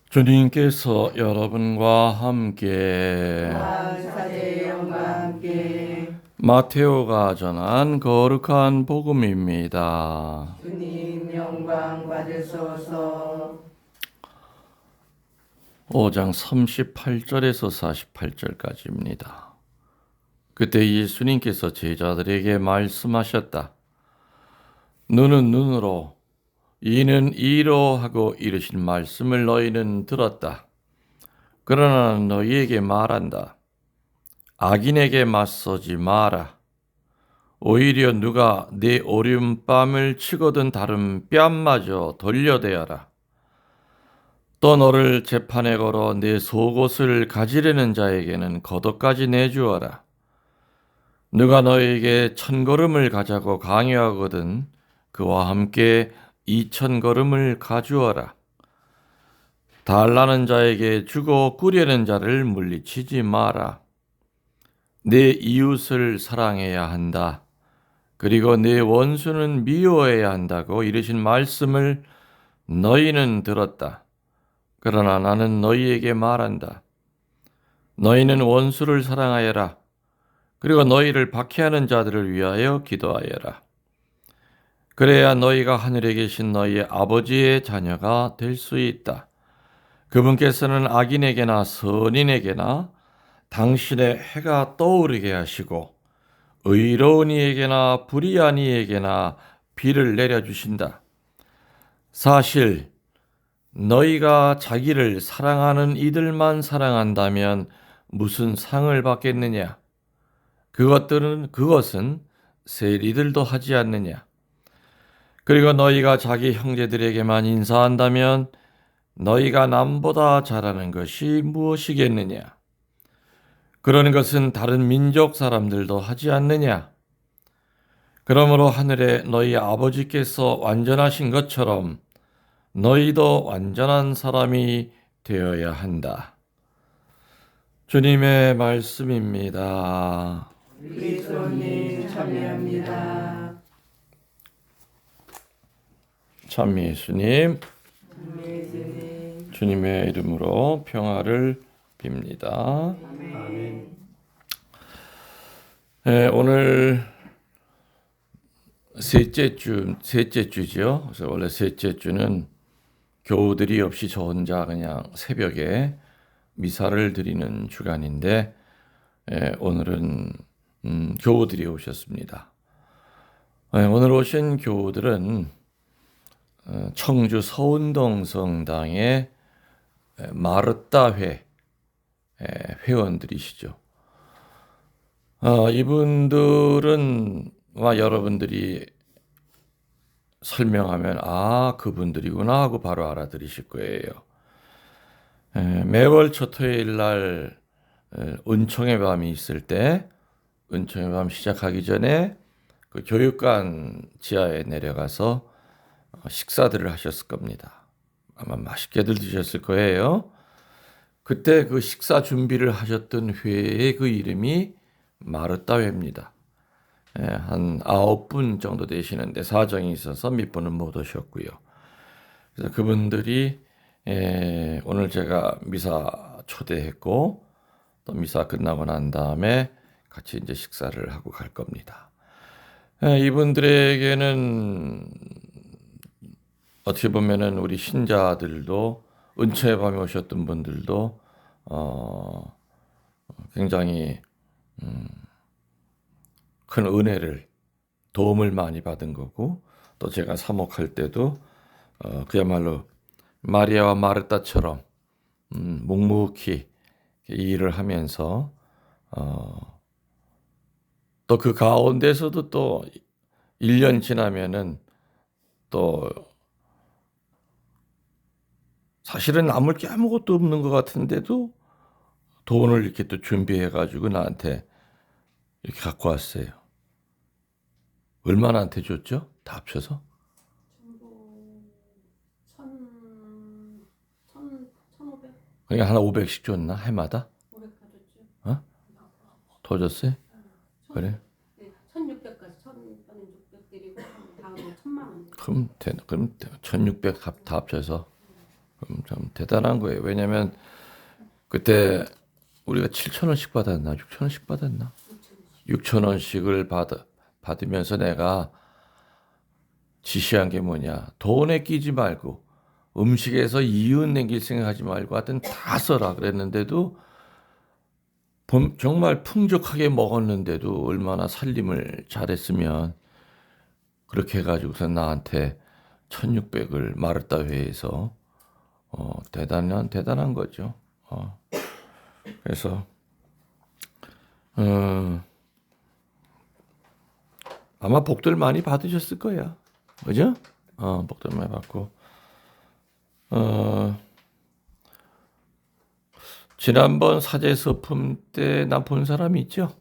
주님께서 여러분과 함께 사제의 영과 함께 마테오가 전한 거룩한 복음입니다. 주님 영광 받으소서. 5장 38절에서 48절까지입니다. 그때 예수님께서 제자들에게 말씀하셨다. 눈은 눈으로 이는 이로 하고 이르신 말씀을 너희는 들었다. 그러나 너희에게 말한다. 악인에게 맞서지 마라. 오히려 누가 네 오른뺨을 치거든 다른 뺨마저 돌려대어라. 또 너를 재판에 걸어 네 속옷을 가지려는 자에게는 겉옷까지 내주어라. 누가 너에게 1000걸음을 가자고 강요하거든 그와 함께 2000걸음을 가주어라. 달라는 자에게 주고 꾸려는 자를 물리치지 마라. 내 이웃을 사랑해야 한다. 그리고 내 원수는 미워해야 한다고 이르신 말씀을 너희는 들었다. 그러나 나는 너희에게 말한다. 너희는 원수를 사랑하여라. 그리고 너희를 박해하는 자들을 위하여 기도하여라. 그래야 너희가 하늘에 계신 너희의 아버지의 자녀가 될 수 있다. 그분께서는 악인에게나 선인에게나 당신의 해가 떠오르게 하시고 의로운 이에게나 불의한 이에게나 비를 내려주신다. 사실 너희가 자기를 사랑하는 이들만 사랑한다면 무슨 상을 받겠느냐? 그것은 세리들도 하지 않느냐? 그리고 너희가 자기 형제들에게만 인사한다면 너희가 남보다 잘하는 것이 무엇이겠느냐? 그러는 것은 다른 민족 사람들도 하지 않느냐? 그러므로 하늘에 너희 아버지께서 완전하신 것처럼 너희도 완전한 사람이 되어야 한다. 주님의 말씀입니다. 그리스도님 참여합니다. 참 예수님, 예수님. 주님의 이름으로 평화를 빕니다. 아멘. 오늘 셋째 주죠. 그래서 원래 셋째 주는 교우들이 없이 저 혼자 그냥 새벽에 미사를 드리는 주간인데 오늘은 교우들이 오셨습니다. 오늘 오신 교우들은 청주 서운동 성당의 마르따회 회원들이시죠. 이분들은 여러분들이 설명하면 그분들이구나 하고 바로 알아들으실 거예요. 매월 첫 토요일 날 은총의 밤이 있을 때 은총의 밤 시작하기 전에 그 교육관 지하에 내려가서 식사들을 하셨을 겁니다. 아마 맛있게들 드셨을 거예요. 그때 그 식사 준비를 하셨던 회의 그 이름이 마르따회입니다. 한 9분 정도 되시는데 사정이 있어서 몇 분은 못 오셨고요. 그래서 그분들이 오늘 제가 미사 초대했고 또 미사 끝나고 난 다음에 같이 이제 식사를 하고 갈 겁니다. 이분들에게는 어떻게 보면은 우리 신자들도 은총의 밤에 오셨던 분들도 굉장히 큰 은혜를 도움을 많이 받은 거고 또 제가 사목할 때도 그야말로 마리아와 마르다처럼 묵묵히 이 일을 하면서 또 그 가운데서도 또 1년 지나면은 또 사실은 남을 게 아무것도 없는 것 같은데도 돈을 이렇게 또 준비해가지고 나한테 이렇게 갖고 왔어요. 얼마나 한테 줬죠? 다 합쳐서? 천, 1,500? 그러니까 한 500씩 줬나? 해마다? 500 가졌죠. 어? 더 줬어요? 그래? 네, 1,600까지 1,600 드리고 다음에 1,000만 원. 그럼 1600 다 합쳐서 참 대단한 거예요. 왜냐면 그때 우리가 7,000원씩 받았나 6,000원씩 받았나 6,000원씩을 받으면서 내가 지시한 게 뭐냐, 돈에 끼지 말고 음식에서 이윤 남길 생각하지 말고 하여튼 다 써라 그랬는데도 정말 풍족하게 먹었는데도 얼마나 살림을 잘했으면 그렇게 해가지고서 나한테 1,600을 마르타 회에서 대단한 거죠. 그래서 아마 복들 많이 받으셨을 거야, 그죠? 복들 많이 받고 지난번 사제서품 때 나 본 사람이 있죠?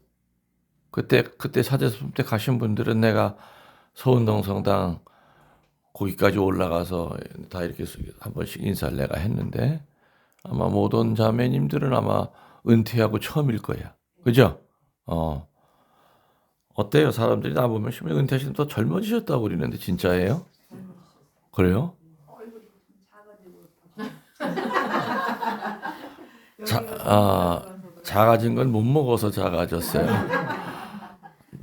그때 사제서품 때 가신 분들은 내가 서운동 성당 거기까지 올라가서 다 이렇게 한 번씩 인사를 내가 했는데 아마 모든 자매님들은 아마 은퇴하고 처음일 거야. 그죠? 어때요? 사람들이 나 보면 은퇴하시면 더 젊어지셨다고 그러는데 진짜예요? 그래요? 작아진 건 못 먹어서 작아졌어요.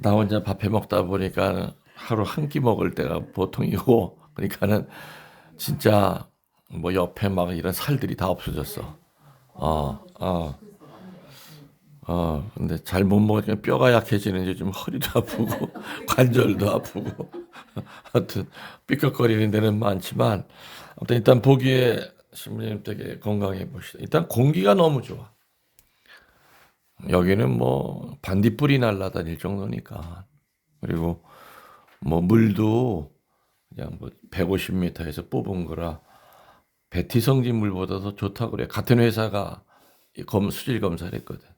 나 혼자 밥 해 먹다 보니까 하루 한 끼 먹을 때가 보통이고, 그러니까는 진짜 뭐 옆에 막 이런 살들이 다 없어졌어. 근데 잘 못 먹으니까 뼈가 약해지는지 좀 허리도 아프고 관절도 아프고 하여튼 삐걱거리는 데는 많지만 아무튼 일단 보기에 신부님 되게 건강해 보시다. 일단 공기가 너무 좋아. 여기는 뭐 반딧불이 날아다닐 정도니까. 그리고 뭐 물도 그냥 뭐 150m에서 뽑은 거라 베티성진 물보다 더 좋다고 그래. 같은 회사가 수질 검사를 했거든.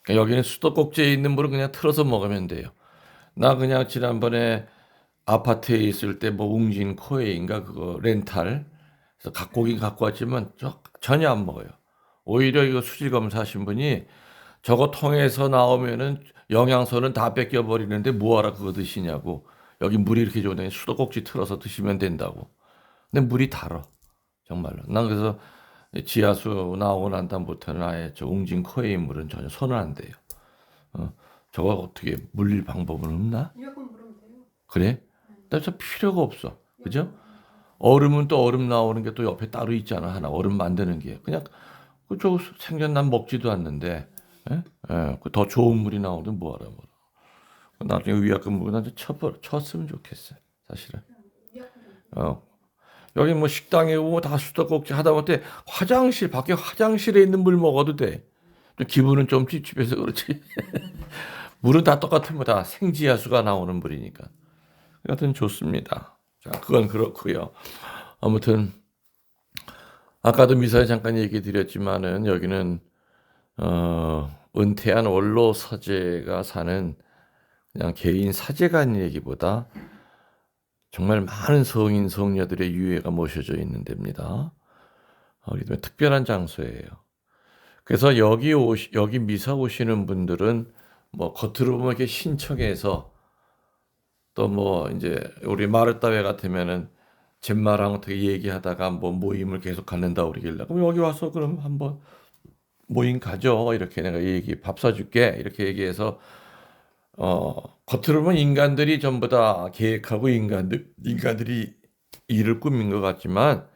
그러니까 여기는 수도꼭지에 있는 물을 그냥 틀어서 먹으면 돼요. 나 그냥 지난번에 아파트에 있을 때 뭐 웅진 코웨인가 그거 렌탈 그래서 갖고 오긴 갖고 왔지만 전혀 안 먹어요. 오히려 이거 수질 검사하신 분이 저거 통해서 나오면은 영양소는 다 뺏겨 버리는데 뭐하라 그거 드시냐고. 여기 물이 이렇게 좋은데 수도꼭지 틀어서 드시면 된다고. 근데 물이 달아. 정말로. 난 그래서 지하수 나오고 난 다음부터는 아예 저 웅진 코웨인 물은 전혀 손은 안 대요. 저거 어떻게 물릴 방법은 없나? 이만큼 물으면 돼요. 그래? 따라서 필요가 없어. 그죠? 얼음은 또 얼음 나오는 게 또 옆에 따로 있잖아. 하나 얼음 만드는 게. 그냥 그저 생전 난 먹지도 않는데 더 좋은 물이 나오든 뭐하라 뭐라. 나중에 위약금 물고 나한테 쳤으면 좋겠어. 사실은. 어. 여기 뭐 식당에 오고 다 수도꼭지 하다못해 화장실 밖에 화장실에 있는 물 먹어도 돼. 좀 기분은 좀 찝찝해서 그렇지. 물은 다 똑같은 거 다 생지하수가 나오는 물이니까. 하여튼 좋습니다. 자, 그건 그렇고요. 아무튼 아까도 미사에 잠깐 얘기 드렸지만은 여기는 은퇴한 원로 사제가 사는 그냥 개인 사제관 얘기보다 정말 많은 성인 성녀들의 유해가 모셔져 있는 데입니다. 그렇기 때문에 특별한 장소예요. 그래서 여기 미사 오시는 분들은 뭐 겉으로 보면 이렇게 신청해서 또 뭐 이제 우리 마르타회 같으면은 젬마랑 어떻게 얘기하다가 뭐 모임을 계속 갖는다 그러길래 그럼 여기 와서 그럼 한번 모임 가죠. 이렇게 내가 밥 사줄게. 이렇게 얘기해서 겉으로 보면 인간들이 전부 다 계획하고 인간들이 일을 꾸민 것 같지만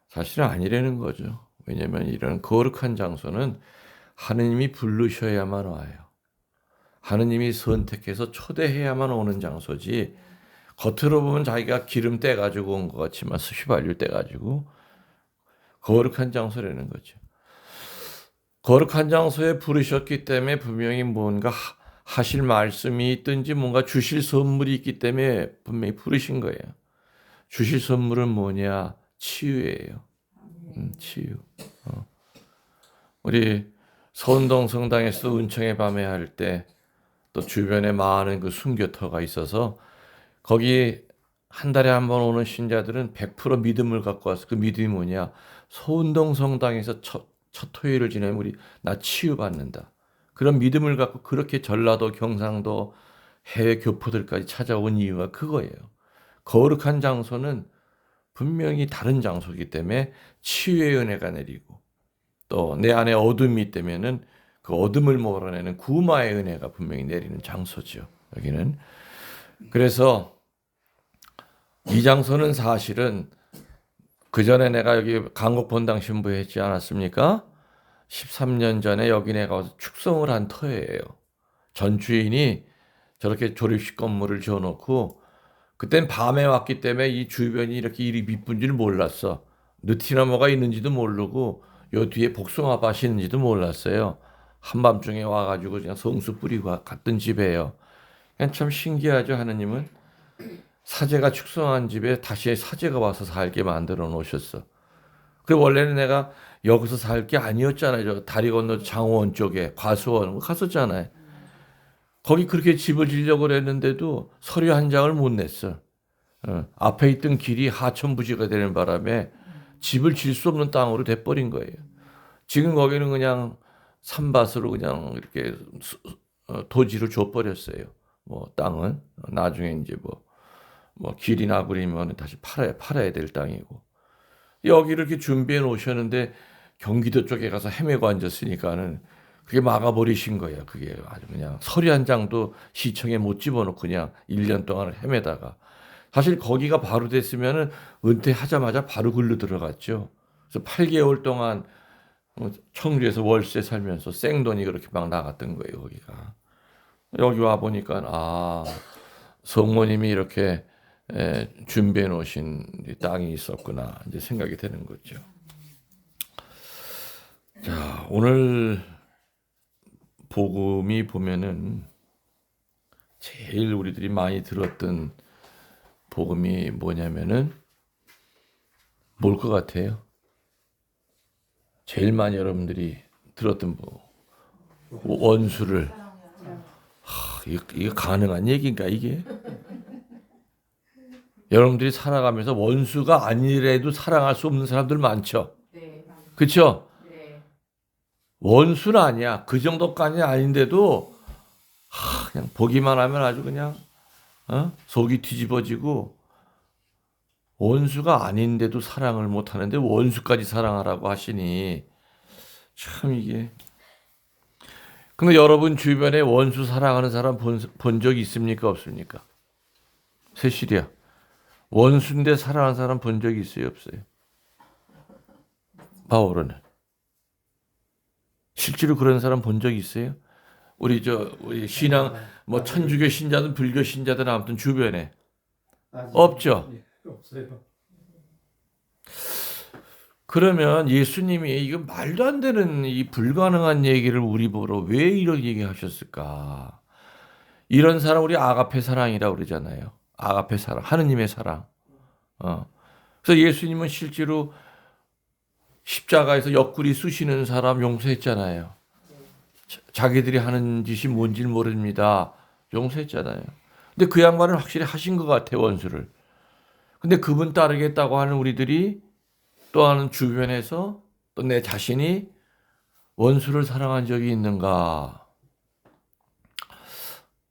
사실은 아니라는 거죠. 왜냐하면 이런 거룩한 장소는 하느님이 부르셔야만 와요. 하느님이 선택해서 초대해야만 오는 장소지 겉으로 보면 자기가 기름 떼가지고 온 것 같지만 휘발유 떼가지고 거룩한 장소라는 거죠. 거룩한 장소에 부르셨기 때문에 분명히 뭔가 하실 말씀이 있든지 뭔가 주실 선물이 있기 때문에 분명히 부르신 거예요. 주실 선물은 뭐냐? 치유예요. 치유. 우리 서운동 성당에서 은총의 밤에 할 때 또 주변에 많은 그 순교터가 있어서 거기 한 달에 한 번 오는 신자들은 100% 믿음을 갖고 와서 그 믿음이 뭐냐? 서운동 성당에서 첫 토요일을 지내면 우리 나 치유받는다. 그런 믿음을 갖고 그렇게 전라도, 경상도, 해외 교포들까지 찾아온 이유가 그거예요. 거룩한 장소는 분명히 다른 장소이기 때문에 치유의 은혜가 내리고 또 내 안에 어둠이 있다면은 그 어둠을 몰아내는 구마의 은혜가 분명히 내리는 장소죠. 여기는. 그래서 이 장소는 사실은 그 전에 내가 여기 강곡 본당 신부했지 않았습니까? 13년 전에 여기 내가 와서 축성을 한 터예요. 전 주인이 저렇게 조립식 건물을 지어놓고 그땐 밤에 왔기 때문에 이 주변이 이렇게 일이 이쁜 줄 몰랐어. 느티나무가 있는지도 모르고 요 뒤에 복숭아밭이 있는지도 몰랐어요. 한밤중에 와가지고 그냥 성수 뿌리고 갔던 집이에요. 그냥 참 신기하죠. 하느님은 사제가 축성한 집에 다시 사제가 와서 살게 만들어 놓으셨어. 그 원래는 내가 여기서 살 게 아니었잖아요. 저 다리 건너 장원 쪽에 과수원 갔었잖아요. 거기 그렇게 집을 지려고 그랬는데도 서류 한 장을 못 냈어. 앞에 있던 길이 하천부지가 되는 바람에 집을 질 수 없는 땅으로 돼버린 거예요. 지금 거기는 그냥 산밭으로 그냥 이렇게 도지로 줘버렸어요. 뭐 땅은 나중에 이제 뭐 길이 나버리면 다시 팔아야 될 땅이고. 여기를 이렇게 준비해 놓으셨는데 경기도 쪽에 가서 헤매고 앉았으니까는 그게 막아버리신 거예요. 그게 아주 그냥 서류 한 장도 시청에 못 집어넣고 그냥 1년 동안 헤매다가 사실 거기가 바로 됐으면은 은퇴하자마자 바로 글로 들어갔죠. 그래서 8개월 동안 청주에서 월세 살면서 생돈이 그렇게 막 나갔던 거예요. 거기가. 여기 와 보니까 성모님이 이렇게 준비해 놓으신 땅이 있었구나 이제 생각이 되는 거죠. 자, 오늘 복음이 보면은 제일 우리들이 많이 들었던 복음이 뭐냐면은 뭘 것 같아요? 제일 많이 여러분들이 들었던 원수를 이거 가능한 얘기인가 이게? 여러분들이 살아가면서 원수가 아니래도 사랑할 수 없는 사람들 많죠. 네. 그렇죠? 네. 원수는 아니야. 그 정도까지 아닌데도 그냥 보기만 하면 아주 그냥 속이 뒤집어지고 원수가 아닌데도 사랑을 못 하는데 원수까지 사랑하라고 하시니 참 이게. 근데 여러분 주변에 원수 사랑하는 사람 본 적 있습니까? 없습니까? 세실이야. 원수인데 사랑하는 사람 본 적이 있어요? 없어요? 바울은 실제로 그런 사람 본 적이 있어요? 우리 신앙 뭐 천주교 신자든 불교 신자든 아무튼 주변에 없죠. 없어요. 그러면 예수님이 이거 말도 안 되는 이 불가능한 얘기를 우리 보러 왜 이런 얘기 하셨을까? 이런 사람 우리 아가페 사랑이라고 그러잖아요. 아가페 사랑, 하느님의 사랑. 그래서 예수님은 실제로 십자가에서 옆구리 쑤시는 사람 용서했잖아요. 자기들이 하는 짓이 뭔지 모릅니다. 용서했잖아요. 근데 그 양반은 확실히 하신 것 같아, 원수를. 근데 그분 따르겠다고 하는 우리들이 또 하는 주변에서 또 내 자신이 원수를 사랑한 적이 있는가?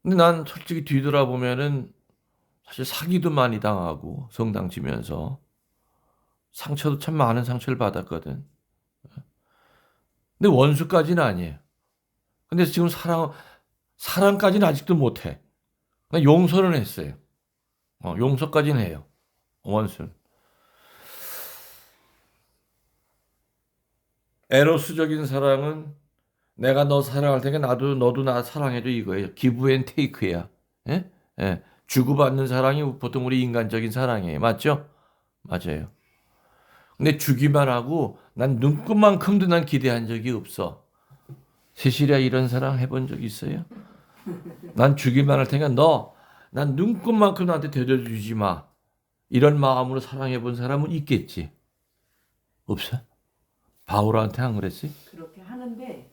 근데 난 솔직히 뒤돌아보면은 사실 사기도 많이 당하고 성당 지면서 상처도 참 많은 상처를 받았거든. 근데 원수까지는 아니에요. 근데 지금 사랑까지는 아직도 못해. 용서는 했어요. 용서까지는 해요. 원수는. 에로스적인 사랑은 내가 너 사랑할 테니까 너도 나 사랑해줘 이거예요. 기브 앤 테이크야. 예? 예. 주고받는 사랑이 보통 우리 인간적인 사랑이에요. 맞죠? 맞아요. 근데 주기만 하고 난 눈금만큼도 난 기대한 적이 없어. 세실이야 이런 사랑 해본 적 있어요? 난 주기만 할 테니까 난 눈금만큼 나한테 되돌려주지 마. 이런 마음으로 사랑해본 사람은 있겠지. 없어? 바울한테 안 그랬지? 그렇게 하는데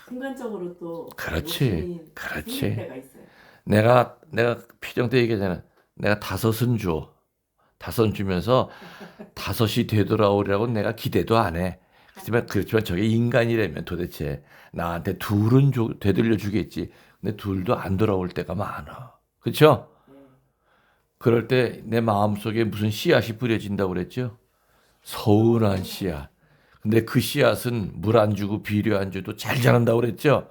순간적으로 또 그렇지. 그렇지. 생길 때가 있어요. 내가 피정 때 얘기하잖아. 내가 5은 줘. 5 주면서 5이 되돌아오리라고 내가 기대도 안 해. 그렇지만 저게 인간이라면 도대체 나한테 2은 되돌려 주겠지. 근데 2도 안 돌아올 때가 많아. 그렇죠? 그럴 때 내 마음속에 무슨 씨앗이 뿌려진다고 그랬죠? 서운한 씨앗. 근데 그 씨앗은 물 안 주고 비료 안 줘도 잘 자란다고 그랬죠?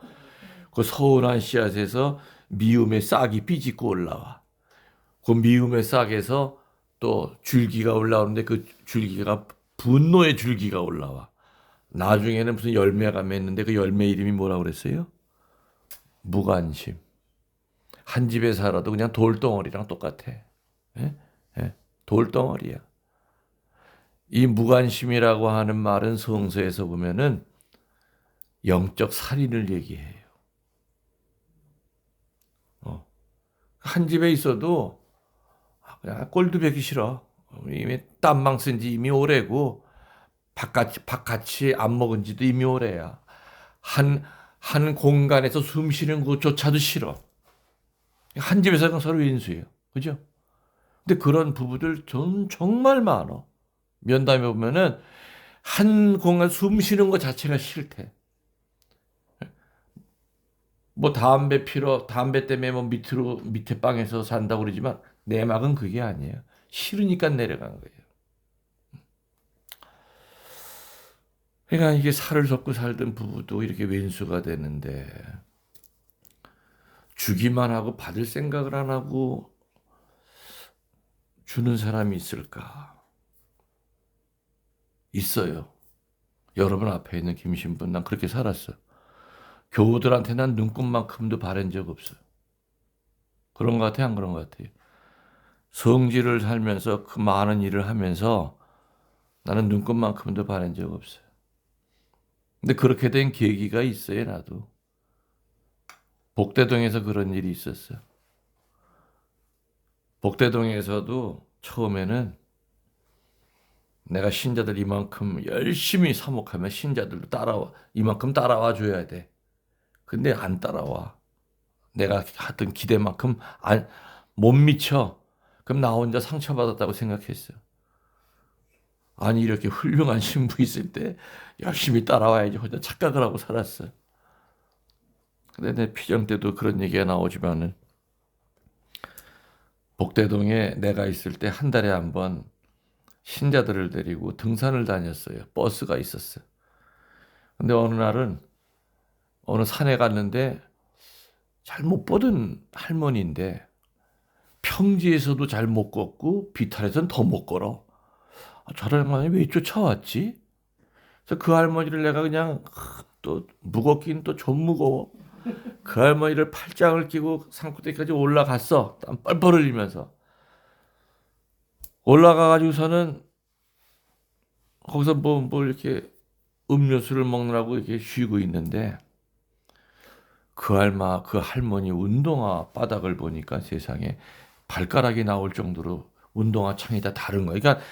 그 서운한 씨앗에서 미움의 싹이 비집고 올라와. 그 미움의 싹에서 또 줄기가 올라오는데 그 줄기가 분노의 줄기가 올라와. 나중에는 무슨 열매가 맺는데 그 열매 이름이 뭐라고 그랬어요? 무관심. 한 집에 살아도 그냥 돌덩어리랑 똑같아. 예? 예. 돌덩어리야. 이 무관심이라고 하는 말은 성서에서 보면은 영적 살인을 얘기해요. 한 집에 있어도 그냥 꼴도 보기 싫어. 이미 땀망 쓴 지 이미 오래고 밥같이 안 먹은 지도 이미 오래야. 한 공간에서 숨 쉬는 것조차도 싫어. 한 집에서 그냥 서로 인수해요. 그죠? 근데 그런 부부들 전 정말 많아. 면담에 보면은 한 공간 숨 쉬는 것 자체가 싫대. 뭐 담배 때문에 뭐 밑에 방에서 산다고 그러지만 내막은 그게 아니에요. 싫으니까 내려간 거예요. 그러니까 이게 살을 섞고 살던 부부도 이렇게 왼수가 되는데 주기만 하고 받을 생각을 안 하고 주는 사람이 있을까? 있어요. 여러분 앞에 있는 김신분, 난 그렇게 살았어. 교우들한테 난 눈꽃만큼도 바란 적 없어요. 그런 것 같아요, 안 그런 것 같아요? 성질을 살면서 그 많은 일을 하면서 나는 눈꽃만큼도 바란 적 없어요. 근데 그렇게 된 계기가 있어요, 나도. 복대동에서 그런 일이 있었어요. 복대동에서도 처음에는 내가 신자들 이만큼 열심히 사목하면 신자들도 이만큼 따라와 줘야 돼. 근데 안 따라와. 내가 하던 기대만큼 못 미쳐. 그럼 나 혼자 상처받았다고 생각했어요. 아니, 이렇게 훌륭한 신부 있을 때 열심히 따라와야지 혼자 착각을 하고 살았어요. 근데 내 피정 때도 그런 얘기가 나오지만은 복대동에 내가 있을 때 한 달에 한 번 신자들을 데리고 등산을 다녔어요. 버스가 있었어요. 근데 어느 날은 어느 산에 갔는데 잘 못 보던 할머니인데 평지에서도 잘 못 걷고 비탈에서는 더 못 걸어. 저런 할머니 왜 쫓아왔지? 그래서 그 할머니를 내가 그냥 또 무겁긴 또 좀 무거워. 그 할머니를 팔짱을 끼고 산꼭대기까지 올라갔어. 땀 뻘뻘 흘리면서. 올라가가지고서는 거기서 뭐 이렇게 음료수를 먹느라고 이렇게 쉬고 있는데 그 할머니 운동화 바닥을 보니까 세상에 발가락이 나올 정도로 운동화 창이 다 다른 거야. 그러니까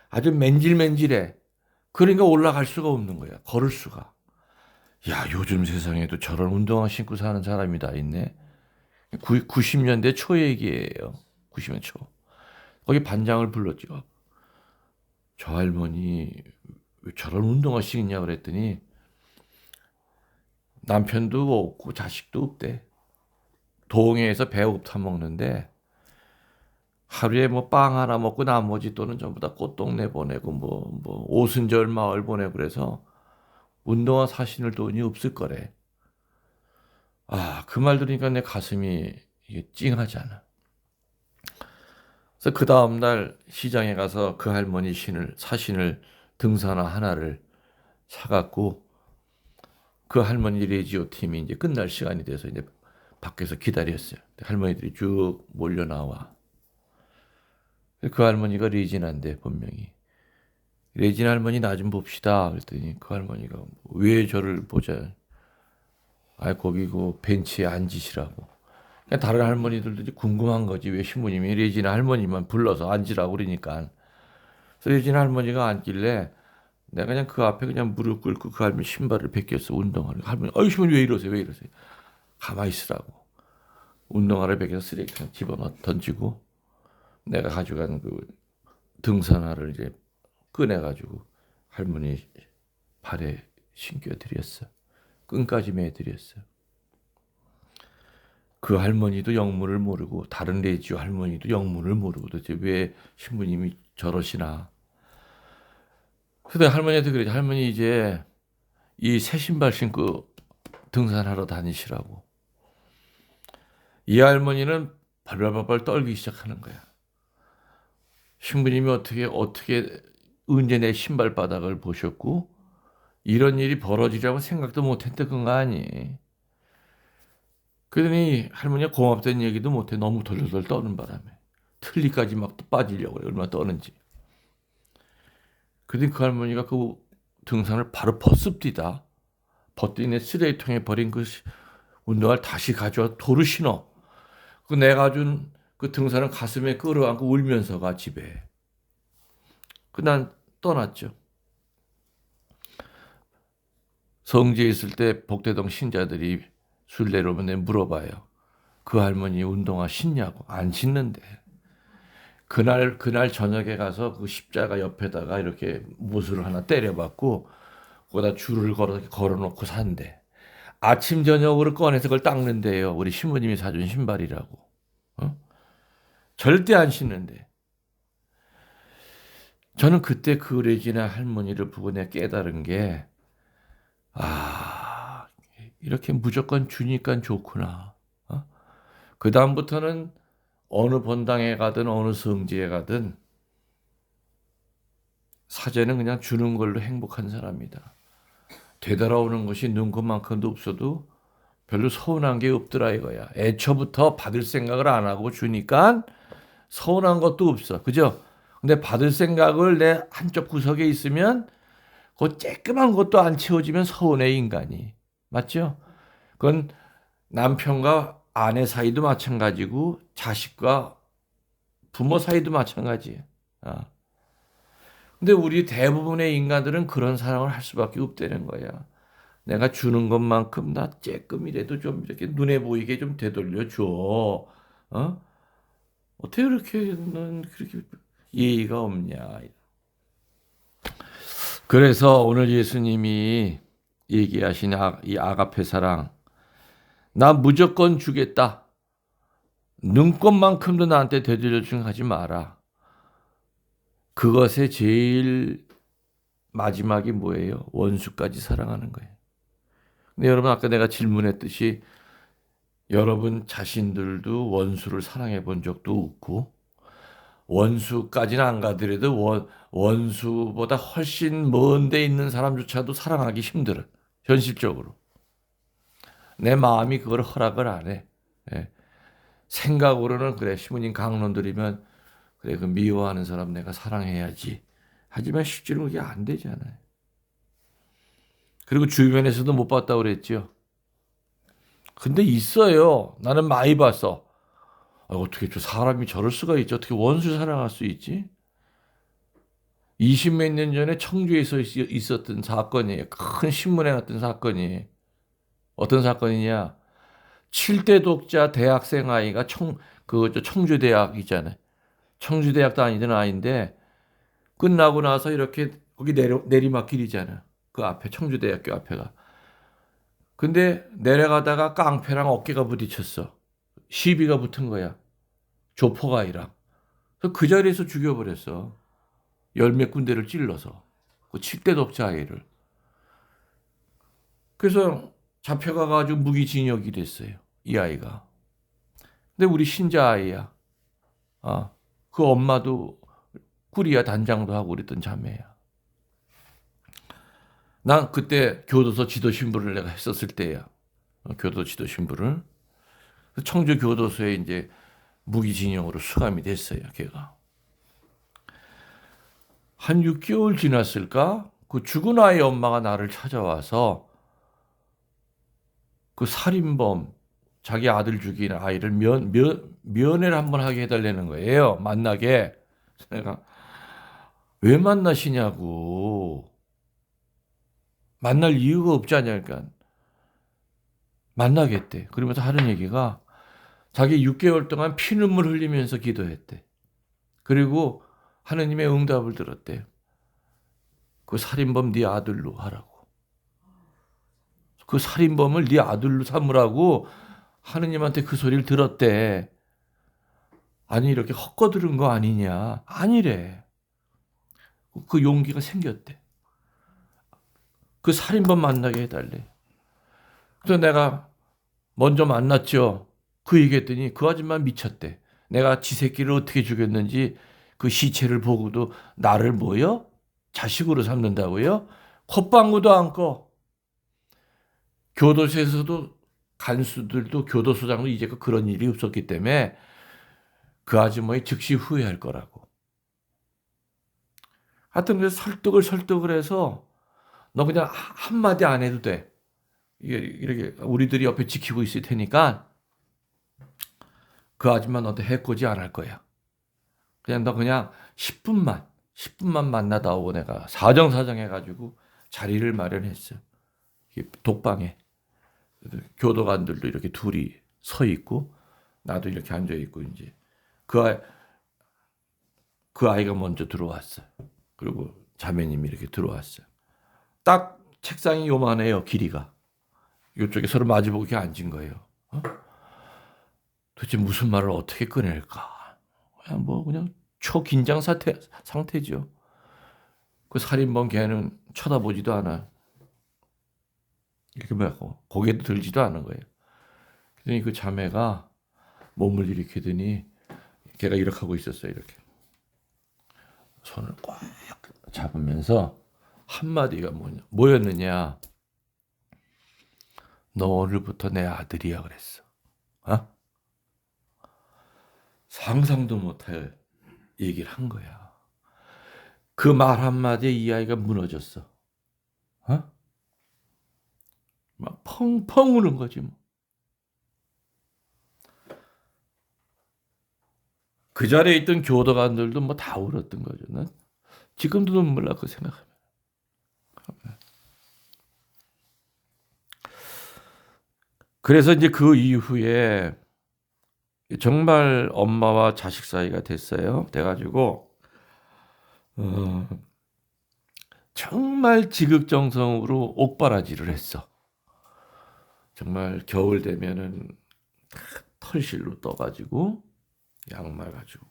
아주 맨질맨질해. 그러니까 올라갈 수가 없는 거야. 걸을 수가. 야, 요즘 세상에도 저런 운동화 신고 사는 사람이 다 있네. 90년대 초 얘기예요. 90년 초. 거기 반장을 불렀죠. 저 할머니 왜 저런 운동화 신냐 그랬더니 남편도 없고 자식도 없대. 동해에서 배고파 먹는데 하루에 뭐 빵 하나 먹고 나머지 돈은 전부 다 꽃동네 보내고 뭐 오순절 마을 보내고 그래서 운동화 사신을 돈이 없을 거래. 아, 그 말 들으니까 내 가슴이 이게 찡하잖아. 그래서 그 다음날 시장에 가서 그 할머니 사신을 등산화 하나를 사갖고 그 할머니 레지오 팀이 이제 끝날 시간이 돼서 이제 밖에서 기다렸어요. 할머니들이 쭉 몰려 나와. 그 할머니가 레지나인데 분명히 레지나 할머니 나 좀 봅시다. 그랬더니 그 할머니가 왜 저를 보자. 아, 거기 그 벤치에 앉으시라고. 그냥 다른 할머니들도 이제 궁금한 거지. 왜 신부님이 레지나 할머니만 불러서 앉으라고 그러니까. 그래서 레지나 할머니가 앉길래 내가 그냥 그 앞에 그냥 무릎 꿇고 그 할머니 신발을 벗겼어. 운동화를. 할머니, 어이 신부님 왜 이러세요? 왜 이러세요? 가만히 있으라고. 운동화를 벗겨서 쓰레기 그냥 집어넣어 던지고 내가 가져간 그 등산화를 이제 꺼내가지고 할머니 발에 신겨드렸어. 끈까지 매드렸어. 그 할머니도 영문을 모르고 다른 레지오 할머니도 영문을 모르고 도대체 왜 신부님이 저러시나. 그래서 할머니한테 그러지. 할머니 이제 이 새 신발 신고 등산하러 다니시라고. 이 할머니는 발발발발 떨기 시작하는 거야. 신부님이 어떻게 언제 내 신발 바닥을 보셨고 이런 일이 벌어지라고 생각도 못했던 거 아니. 그러더니 할머니가 고맙다는 얘기도 못해. 너무 덜덜 떠는 바람에 틀니까지 막 빠지려고 그래. 얼마나 떠는지. 그러더니 그 할머니가 그 등산을 바로 벗습디다. 벗더니 내 쓰레기통에 버린 그 운동화를 다시 가져와 도로 신어. 그 내가 준 그 등산을 가슴에 끌어안고 울면서 가 집에. 난 떠났죠. 성지에 있을 때 복대동 신자들이 술 내려오면 내가 물어봐요. 그 할머니 운동화 신냐고. 안 신는데. 그날 저녁에 가서 그 십자가 옆에다가 이렇게 못을 하나 때려받고 거기다 줄을 걸어놓고 산대. 아침 저녁으로 꺼내서 그걸 닦는데요. 우리 신부님이 사준 신발이라고. 절대 안 신는데. 저는 그때 그 레지나 할머니를 보고 내가 깨달은 게 이렇게 무조건 주니까 좋구나. 그 다음부터는 어느 본당에 가든 어느 성지에 가든 사제는 그냥 주는 걸로 행복한 사람이다. 되돌아오는 것이 눈곱만큼도 없어도 별로 서운한 게 없더라 이거야. 애초부터 받을 생각을 안 하고 주니까 서운한 것도 없어. 그죠? 근데 받을 생각을 내 한쪽 구석에 있으면 그 쬐끄만 것도 안 채워지면 서운해 인간이. 맞죠? 그건 남편과 아내 사이도 마찬가지고 자식과 부모 사이도 마찬가지예요. 근데 우리 대부분의 인간들은 그런 사랑을 할 수밖에 없다는 거야. 내가 주는 것만큼 나 쬐끔이라도 좀 이렇게 눈에 보이게 좀 되돌려줘. 어떻게 그렇게는 그렇게 예의가 없냐. 그래서 오늘 예수님이 얘기하신 이 아가페 사랑, 나 무조건 주겠다. 눈꽃만큼도 나한테 되돌려주는 하지 마라. 그것의 제일 마지막이 뭐예요? 원수까지 사랑하는 거예요. 근데 여러분 아까 내가 질문했듯이 여러분 자신들도 원수를 사랑해 본 적도 없고 원수까지는 안 가더라도 원수보다 훨씬 먼 데 있는 사람조차도 사랑하기 힘들어. 현실적으로. 내 마음이 그걸 허락을 안 해. 생각으로는 그래. 신부님 강론 들으면 그래 그 미워하는 사람 내가 사랑해야지. 하지만 실제로 그게 안 되잖아요. 그리고 주변에서도 못 봤다고 그랬죠. 근데 있어요. 나는 많이 봤어. 어떻게 저 사람이 저럴 수가 있지? 어떻게 원수 사랑할 수 있지? 20몇 년 전에 청주에서 있었던 사건이에요. 큰 신문에 났던 사건이. 어떤 사건이냐? 7대 독자 대학생 아이가 청주대학 있잖아요. 청주대학 다니던 아이인데 끝나고 나서 이렇게 거기 내리막길이잖아. 그 앞에 청주대학교 앞에가. 근데 내려가다가 깡패랑 어깨가 부딪혔어. 시비가 붙은 거야. 조폭아이랑. 그래서 그 자리에서 죽여버렸어. 열몇 군데를 찔러서. 그 7대 독자 아이를. 그래서 잡혀가가지고 무기징역이 됐어요. 이 아이가. 근데 우리 신자 아이야. 그 엄마도 구리야 단장도 하고 그랬던 자매야. 난 그때 교도소 지도 신부를 내가 했었을 때야. 교도 지도 신부를. 청주 교도소에 이제 무기징역으로 수감이 됐어요. 걔가. 한 6개월 지났을까? 그 죽은 아이 엄마가 나를 찾아와서 그 살인범, 자기 아들 죽인 아이를 면회를 한번 하게 해달라는 거예요. 만나게. 내가 왜 만나시냐고. 만날 이유가 없지 않냐니까. 만나겠대. 그러면서 하는 얘기가 자기 6개월 동안 피눈물 흘리면서 기도했대. 그리고 하느님의 응답을 들었대. 그 살인범 네 아들로 하라고. 그 살인범을 네 아들로 삼으라고 하느님한테 그 소리를 들었대. 아니 이렇게 헛거들은 거 아니냐. 아니래. 그 용기가 생겼대. 그 살인범 만나게 해달래. 그래서 내가 먼저 만났죠. 그 얘기했더니 그 아줌마 미쳤대. 내가 지 새끼를 어떻게 죽였는지 그 시체를 보고도 나를 뭐요? 자식으로 삼는다고요? 콧방구도 안 꺼. 교도소에서도 간수들도 교도소장도 이제껏 그런 일이 없었기 때문에 그 아주머니 즉시 후회할 거라고. 하여튼 그래서 설득을 해서 너 그냥 한마디 안 해도 돼. 이렇게 우리들이 옆에 지키고 있을 테니까 그 아줌마 너한테 해코지 안 할 거야. 그냥 너 그냥 10분만 만나다 오고 내가 사정사정 해가지고 자리를 마련했어. 독방에. 교도관들도 이렇게 둘이 서 있고 나도 이렇게 앉아 있고 이제 그 아이가 먼저 들어왔어. 그리고 자매님이 이렇게 들어왔어. 딱 책상이 요만해요. 길이가. 이쪽에 서로 마주보고 이렇게 앉은 거예요. 도대체 무슨 말을 어떻게 꺼낼까? 그냥 초긴장 상태죠. 그 살인범 걔는 쳐다보지도 않아. 이렇게 하고 고개도 들지도 않은 거예요. 그랬더니 그 자매가 몸을 일으키더니 걔가 이렇게 하고 있었어요. 이렇게 손을 꽉 잡으면서 한마디가 뭐였느냐? 너 오늘부터 내 아들이야 그랬어. 상상도 못할 얘기를 한 거야. 그 말 한마디에 이 아이가 무너졌어. 막 펑펑 우는 거지 뭐. 그 자리에 있던 교도관들도 뭐 다 울었던 거죠. 난 지금도 눈물 나 그 생각하면. 그래서 이제 그 이후에 정말 엄마와 자식 사이가 됐어요. 돼가지고 정말 지극정성으로 옥바라지를 했어. 정말 겨울 되면은 털실로 떠가지고 양말 가지고.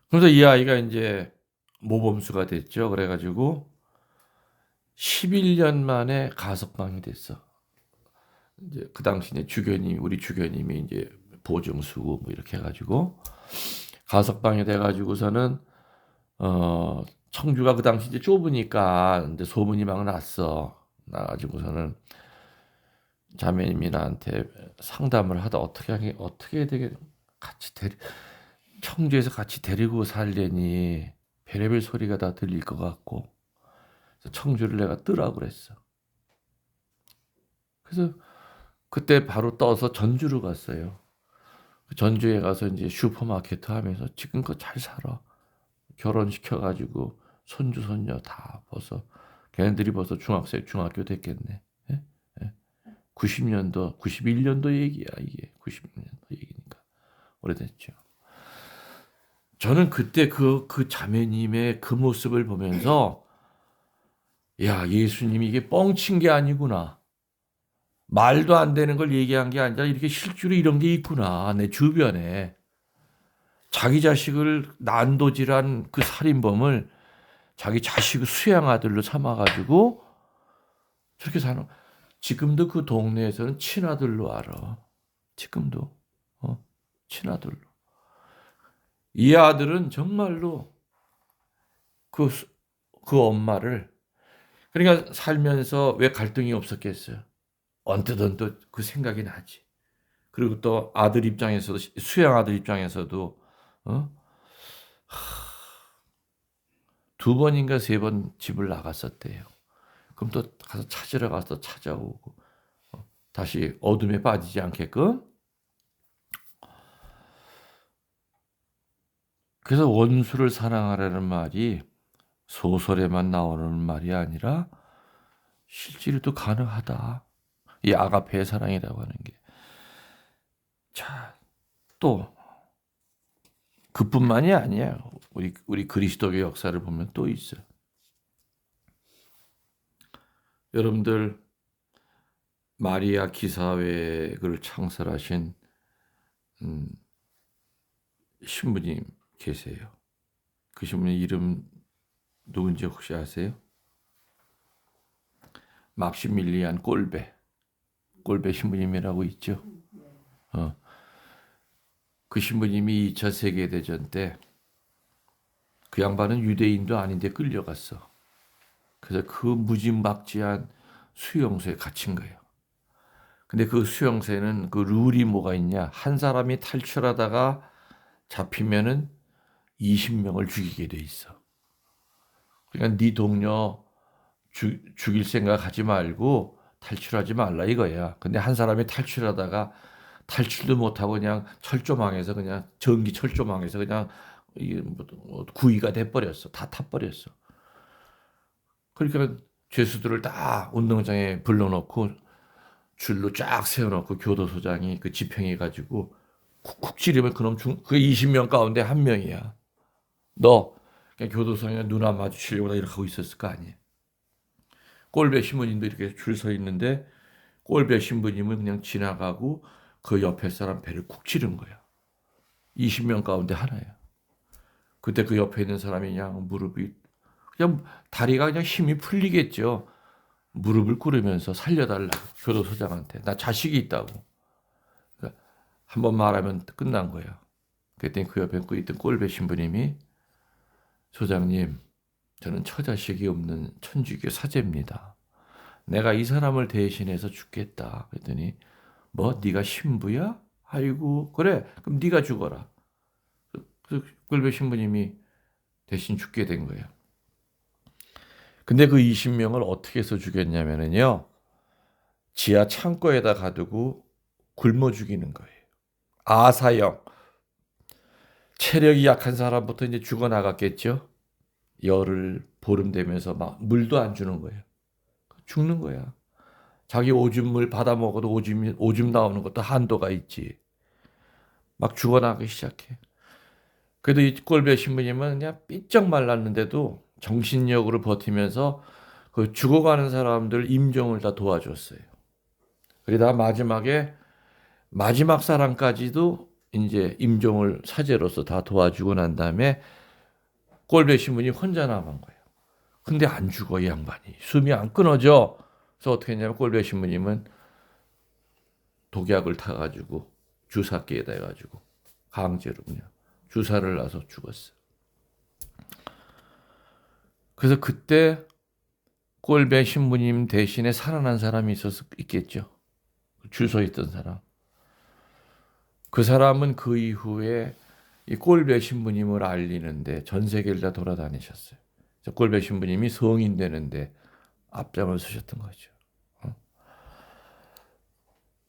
그래서 이 아이가 이제 모범수가 됐죠. 그래가지고 11년 만에 가석방이 됐어. 이제 그 당시에 우리 주교님이 이제 보증수고 뭐 이렇게 해가지고 가석방이 돼가지고서는 청주가 그 당시 이제 좁으니까 근데 소문이 막 나가지고서는 자매님이 나한테 상담을 하다 어떻게 해야 되게 청주에서 같이 데리고 살려니 별의별 소리가 다 들릴 것 같고 그래서 청주를 내가 뜨라고 그랬어. 그래서 그때 바로 떠서 전주로 갔어요. 전주에 가서 이제 슈퍼마켓 하면서 지금껏 잘 살아. 결혼시켜가지고 손주 손녀 다 벌써 걔네들이 벌써 중학교 됐겠네. 90년도 91년도 얘기야 이게. 90년도 얘기니까 오래됐죠. 저는 그때 그 자매님의 그 모습을 보면서 야 예수님이 이게 뻥친 게 아니구나. 말도 안 되는 걸 얘기한 게 아니라 이렇게 실제로 이런 게 있구나. 내 주변에. 자기 자식을 난도질한 그 살인범을 자기 자식의 수양 아들로 삼아가지고 저렇게 사는. 지금도 그 동네에서는 친아들로 알아. 지금도. 친아들로. 이 아들은 정말로 그 엄마를 그러니까 살면서 왜 갈등이 없었겠어요. 언뜻 그 생각이 나지. 그리고 또 아들 입장에서도 수양 아들 입장에서도 2번인가 3번 집을 나갔었대요. 그럼 또 가서 찾으러 가서 찾아오고 다시 어둠에 빠지지 않게끔. 그래서 원수를 사랑하라는 말이 소설에만 나오는 말이 아니라 실제로도 가능하다. 이 아가페의 사랑이라고 하는 게. 자, 또 그뿐만이 아니야. 우리 그리스도의 역사를 보면 또 있어. 여러분들 마리아 기사회를 창설하신 신부님 계세요. 그 신부님 이름 누군지 혹시 아세요? 막시밀리안 꼴베 신부님이라고 있죠. 그 신부님이 2차 세계대전 때 그 양반은 유대인도 아닌데 끌려갔어. 그래서 그 무지막지한 수용소에 갇힌 거예요. 근데 그 수용소에는 그 룰이 뭐가 있냐? 한 사람이 탈출하다가 잡히면은 20명을 죽이게 돼 있어. 그러니까 네 동료 죽일 생각하지 말고 탈출하지 말라 이거야. 근데 한 사람이 탈출하다가 탈출도 못하고 그냥 철조망에서 그냥 전기 철조망에서 그냥 이게 뭐 구이가 돼버렸어. 다 타버렸어. 그러니까 죄수들을 다 운동장에 불러놓고 줄로 쫙 세워놓고 교도소장이 그 집행해가지고 쿡쿡 찌르면 그놈 그 20명 가운데 한 명이야. 너 그냥 교도소에 눈 안 마주치려고 이렇게 하고 있었을 거 아니야. 꼴배 신부님도 이렇게 줄 서 있는데 꼴배 신부님은 그냥 지나가고 그 옆에 사람 배를 쿡 찌른 거야. 20명 가운데 하나야. 그때 그 옆에 있는 사람이 그냥 무릎이 그냥 다리가 그냥 힘이 풀리겠죠. 무릎을 꿇으면서 살려달라고 교도소장한테. 나 자식이 있다고. 그러니까 한번 말하면 끝난 거야. 그랬더니 그 옆에 있던 꼴배 신부님이 소장님 저는 처자식이 없는 천주교 사제입니다. 내가 이 사람을 대신해서 죽겠다. 그랬더니 뭐 네가 신부야? 아이고 그래 그럼 네가 죽어라. 그 꼴배 신부님이 대신 죽게 된 거예요. 근데 그 20명을 어떻게 해서 죽였냐면요. 지하 창고에다 가두고 굶어 죽이는 거예요. 아사형. 체력이 약한 사람부터 이제 죽어나갔겠죠. 열흘 보름 되면서 막 물도 안 주는 거예요. 죽는 거야. 자기 오줌물 받아 먹어도 오줌 나오는 것도 한도가 있지. 막 죽어나가기 시작해. 그래도 이 꼴배 신부님은 그냥 삐쩍 말랐는데도 정신력으로 버티면서 그 죽어가는 사람들 임종을 다 도와줬어요. 그러다 마지막에 마지막 사람까지도 이제 임종을 사제로서 다 도와주고 난 다음에 꼴배 신부님 혼자 남은 거예요. 근데 안 죽어 이 양반이. 숨이 안 끊어져. 그래서 어떻게 했냐면 꼴배 신부님은 독약을 타가지고 주사기에다 해가지고 강제로 그냥 주사를 놔서 죽었어요. 그래서 그때 꼴배 신부님 대신에 살아난 사람이 있겠죠. 줄 서 있던 사람. 그 사람은 그 이후에 이 꼴배 신부님을 알리는데 전 세계를 다 돌아다니셨어요. 꼴배 신부님이 성인 되는데 앞장을 서셨던 거죠.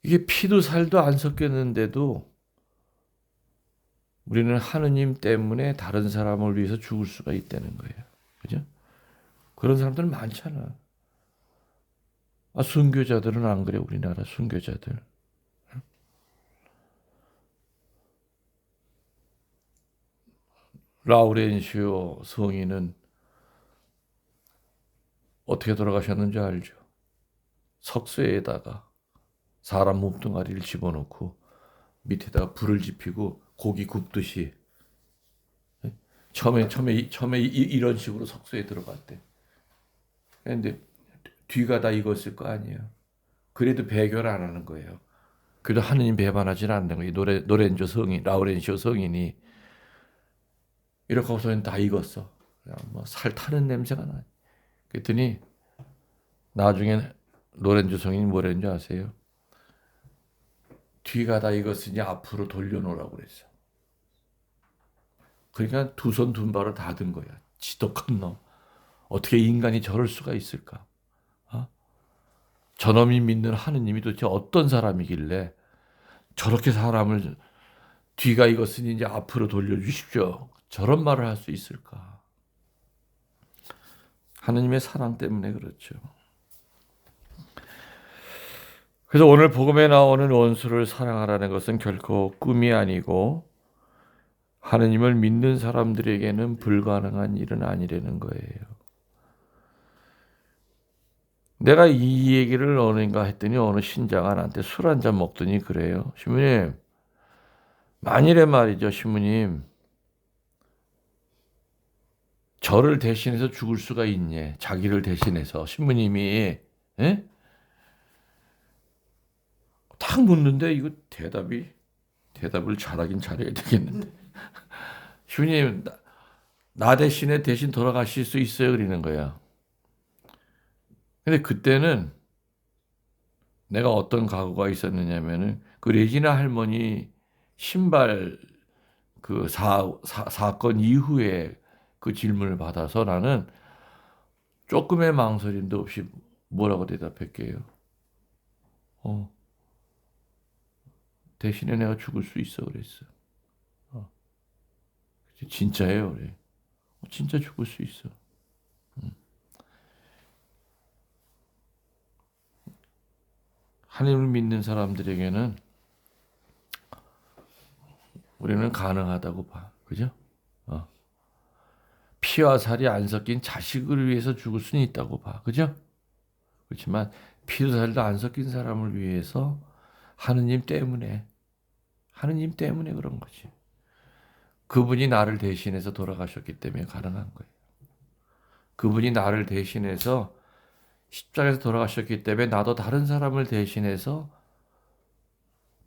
이게 피도 살도 안 섞였는데도 우리는 하느님 때문에 다른 사람을 위해서 죽을 수가 있다는 거예요. 그죠? 그런 사람들 많잖아. 순교자들은 안 그래, 우리나라 순교자들. 라우렌시오 성인은 어떻게 돌아가셨는지 알죠? 석쇠에다가 사람 몸뚱아리를 집어넣고 밑에다가 불을 지피고 고기 굽듯이 처음에 이런 식으로 석쇠에 들어갔대. 그런데 뒤가 다 익었을 거 아니에요. 그래도 배교를 안 하는 거예요. 그래도 하느님 배반하지는 않는 거예요. 라우렌시오 성인이 이렇게 하고서는 다 익었어. 그냥 뭐 살 타는 냄새가 나. 그랬더니 나중에 로렌조 성인이 뭐랬는지 아세요? 뒤가 다 익었으니 앞으로 돌려놓으라고 그랬어. 그러니까 두 손 두 발을 다 든 거야. 지독한 놈. 어떻게 인간이 저럴 수가 있을까? 저놈이 믿는 하느님이 도대체 어떤 사람이길래 저렇게 사람을 뒤가 익었으니 이제 앞으로 돌려주십시오. 저런 말을 할 수 있을까? 하느님의 사랑 때문에 그렇죠. 그래서 오늘 복음에 나오는 원수를 사랑하라는 것은 결코 꿈이 아니고 하느님을 믿는 사람들에게는 불가능한 일은 아니라는 거예요. 내가 이 얘기를 어딘가 했더니 어느 신장한테 술 한잔 먹더니 그래요. 신부님, 만일에 말이죠, 신부님. 저를 대신해서 죽을 수가 있냐? 자기를 대신해서 신부님이 예? 탁 묻는데 이거 대답을 잘하긴 잘해야 되겠는데. 신부님, 나 대신에 대신 돌아가실 수 있어요? 그러는 거야. 근데 그때는 내가 어떤 각오가 있었느냐면은 그 레지나 할머니 신발 그 사건 이후에 그 질문을 받아서 나는 조금의 망설임도 없이 뭐라고 대답할게요. 대신에 내가 죽을 수 있어 그랬어. 진짜예요, 그래. 진짜 죽을 수 있어. 하나님을 믿는 사람들에게는 우리는 가능하다고 봐. 그죠? 피와 살이 안 섞인 자식을 위해서 죽을 수는 있다고 봐. 그죠? 그렇지만 피도 살도 안 섞인 사람을 위해서 하느님 때문에 그런 거지. 그분이 나를 대신해서 돌아가셨기 때문에 가능한 거예요. 그분이 나를 대신해서 십자가에서 돌아가셨기 때문에 나도 다른 사람을 대신해서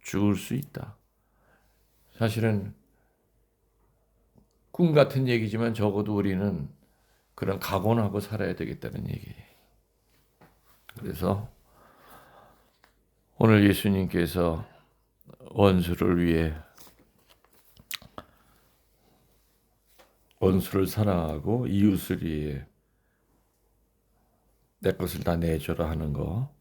죽을 수 있다. 사실은 꿈 같은 얘기지만 적어도 우리는 그런 각오는 하고 살아야 되겠다는 얘기예요. 그래서 오늘 예수님께서 원수를 위해 원수를 사랑하고 이웃을 위해 내 것을 다 내줘라 하는 거.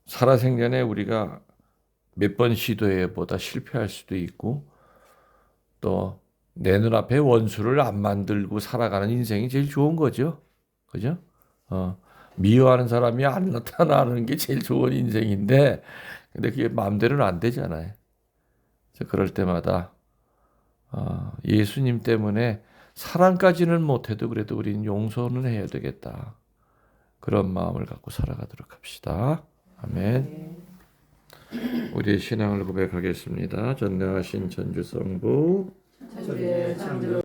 살아생전에 우리가 몇 번 시도해보다 실패할 수도 있고 또 내 눈앞에 원수를 안 만들고 살아가는 인생이 제일 좋은 거죠. 그죠? 미워하는 사람이 안 나타나는 게 제일 좋은 인생인데 근데 그게 마음대로는 안 되잖아요. 그래서 그럴 때마다 예수님 때문에 사랑까지는 못해도 그래도 우리는 용서는 해야 되겠다. 그런 마음을 갖고 살아가도록 합시다. 아멘. 우리의 신앙을 고백하겠습니다. 전능하신 전주성부 천주의 창조